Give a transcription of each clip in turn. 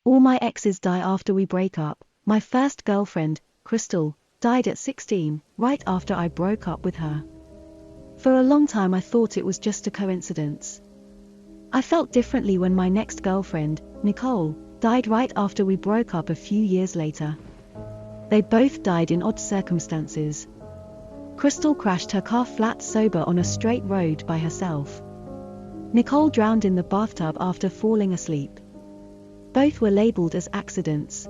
All my exes die after we break up. My first girlfriend, Crystal, died at 16, right after I broke up with her. For a long time I thought it was just a coincidence. I felt differently when my next girlfriend, Nicole, died right after we broke up a few years later. They both died in odd circumstances. Crystal crashed her car flat sober on a straight road by herself. Nicole drowned in the bathtub after falling asleep. Both were labeled as accidents.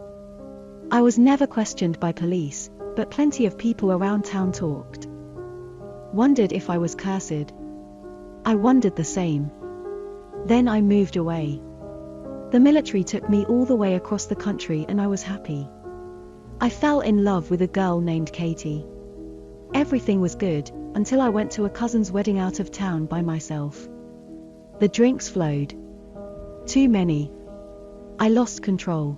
I was never questioned by police, but plenty of people around town talked. Wondered if I was cursed. I wondered the same. Then I moved away. The military took me all the way across the country and I was happy. I fell in love with a girl named Katie. Everything was good, until I went to a cousin's wedding out of town by myself. The drinks flowed. Too many. I lost control.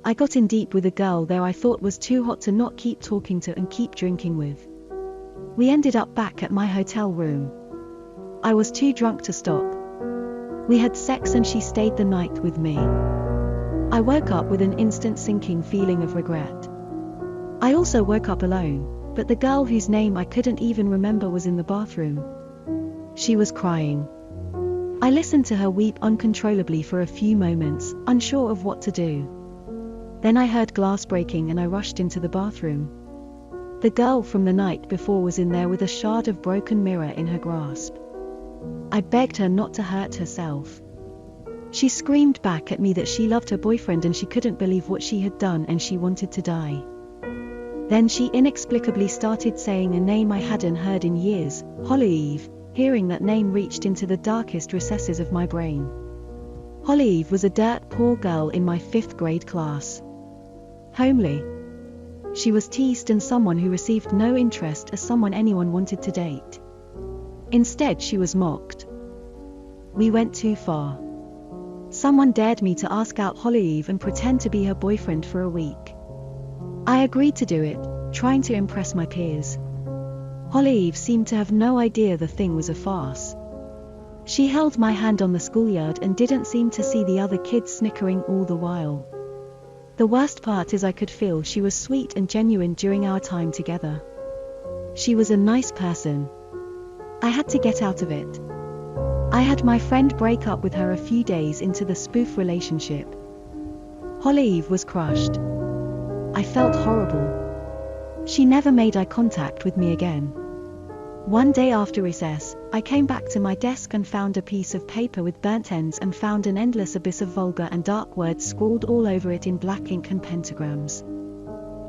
I got in deep with a girl there I thought was too hot to not keep talking to and keep drinking with. We ended up back at my hotel room. I was too drunk to stop. We had sex and she stayed the night with me. I woke up with an instant sinking feeling of regret. I also woke up alone, but the girl whose name I couldn't even remember was in the bathroom. She was crying. I listened to her weep uncontrollably for a few moments, unsure of what to do. Then I heard glass breaking and I rushed into the bathroom. The girl from the night before was in there with a shard of broken mirror in her grasp. I begged her not to hurt herself. She screamed back at me that she loved her boyfriend and she couldn't believe what she had done and she wanted to die. Then she inexplicably started saying a name I hadn't heard in years, Holly. Hearing that name reached into the darkest recesses of my brain. Holly was a dirt poor girl in my 5th grade class. Homely. She was teased and someone who received no interest as someone anyone wanted to date. Instead she was mocked. We went too far. Someone dared me to ask out Holly and pretend to be her boyfriend for a week. I agreed to do it, trying to impress my peers. Holly seemed to have no idea the thing was a farce. She held my hand on the schoolyard and didn't seem to see the other kids snickering all the while. The worst part is I could feel she was sweet and genuine during our time together. She was a nice person. I had to get out of it. I had my friend break up with her a few days into the spoof relationship. Holly was crushed. I felt horrible. She never made eye contact with me again. One day after recess, I came back to my desk and found a piece of paper with burnt ends and found an endless abyss of vulgar and dark words scrawled all over it in black ink and pentagrams.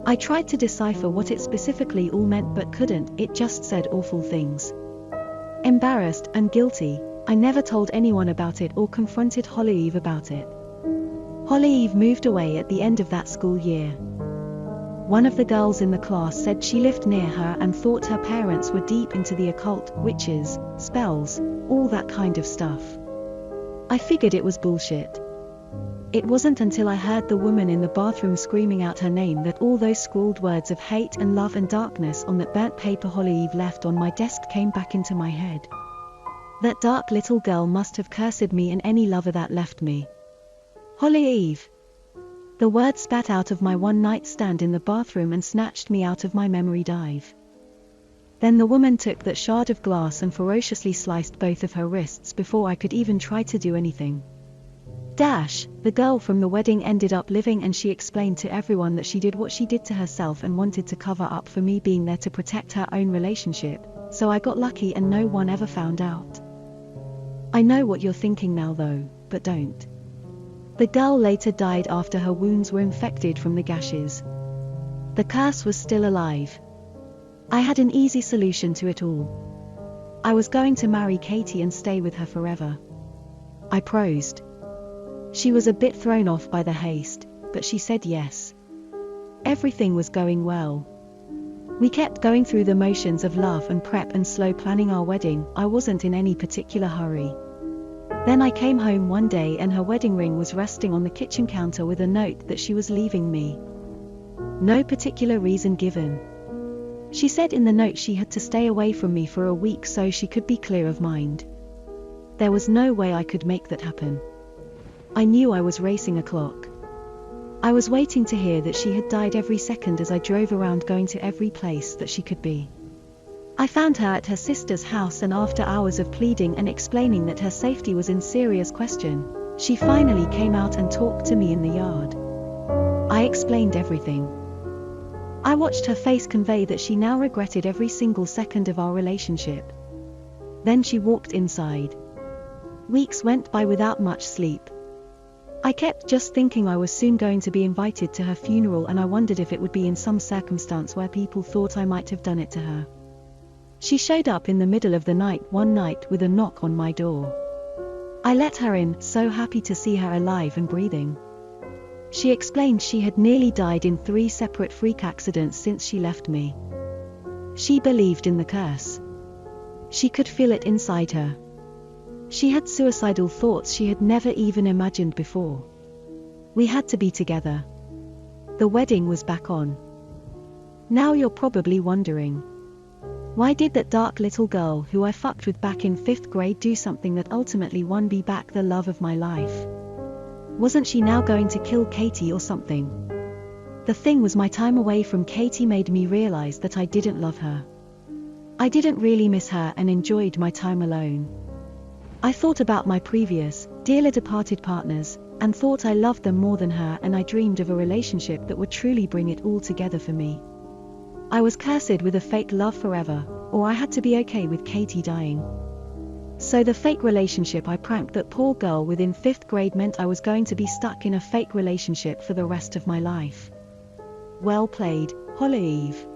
I tried to decipher what it specifically all meant but couldn't. It just said awful things. Embarrassed and guilty, I never told anyone about it or confronted Holly about it. Holly moved away at the end of that school year. One of the girls in the class said she lived near her and thought her parents were deep into the occult, witches, spells, all that kind of stuff. I figured it was bullshit. It wasn't until I heard the woman in the bathroom screaming out her name that all those scrawled words of hate and love and darkness on that burnt paper Holly left on my desk came back into my head. That dark little girl must have cursed me and any lover that left me. Holly. The word spat out of my one-night stand in the bathroom and snatched me out of my memory dive. Then the woman took that shard of glass and ferociously sliced both of her wrists before I could even try to do anything. The girl from the wedding ended up living and she explained to everyone that she did what she did to herself and wanted to cover up for me being there to protect her own relationship, so I got lucky and no one ever found out. I know what you're thinking now though, but don't. The girl later died after her wounds were infected from the gashes. The curse was still alive. I had an easy solution to it all. I was going to marry Katie and stay with her forever. I prosed. She was a bit thrown off by the haste, but she said yes. Everything was going well. We kept going through the motions of love and prep and slow planning our wedding. I wasn't in any particular hurry. Then I came home one day and her wedding ring was resting on the kitchen counter with a note that she was leaving me. No particular reason given. She said in the note she had to stay away from me for a week so she could be clear of mind. There was no way I could make that happen. I knew I was racing a clock. I was waiting to hear that she had died every second as I drove around going to every place that she could be. I found her at her sister's house, and after hours of pleading and explaining that her safety was in serious question, she finally came out and talked to me in the yard. I explained everything. I watched her face convey that she now regretted every single second of our relationship. Then she walked inside. Weeks went by without much sleep. I kept just thinking I was soon going to be invited to her funeral, and I wondered if it would be in some circumstance where people thought I might have done it to her. She showed up in the middle of the night one night with a knock on my door. I let her in, so happy to see her alive and breathing. She explained she had nearly died in 3 separate freak accidents since she left me. She believed in the curse. She could feel it inside her. She had suicidal thoughts she had never even imagined before. We had to be together. The wedding was back on. Now you're probably wondering, why did that dark little girl who I fucked with back in 5th grade do something that ultimately won me back the love of my life? Wasn't she now going to kill Katie or something? The thing was, my time away from Katie made me realize that I didn't love her. I didn't really miss her and enjoyed my time alone. I thought about my previous, dearly departed partners, and thought I loved them more than her, and I dreamed of a relationship that would truly bring it all together for me. I was cursed with a fake love forever, or I had to be okay with Katie dying. So the fake relationship I pranked that poor girl with in 5th grade meant I was going to be stuck in a fake relationship for the rest of my life. Well played, Olive.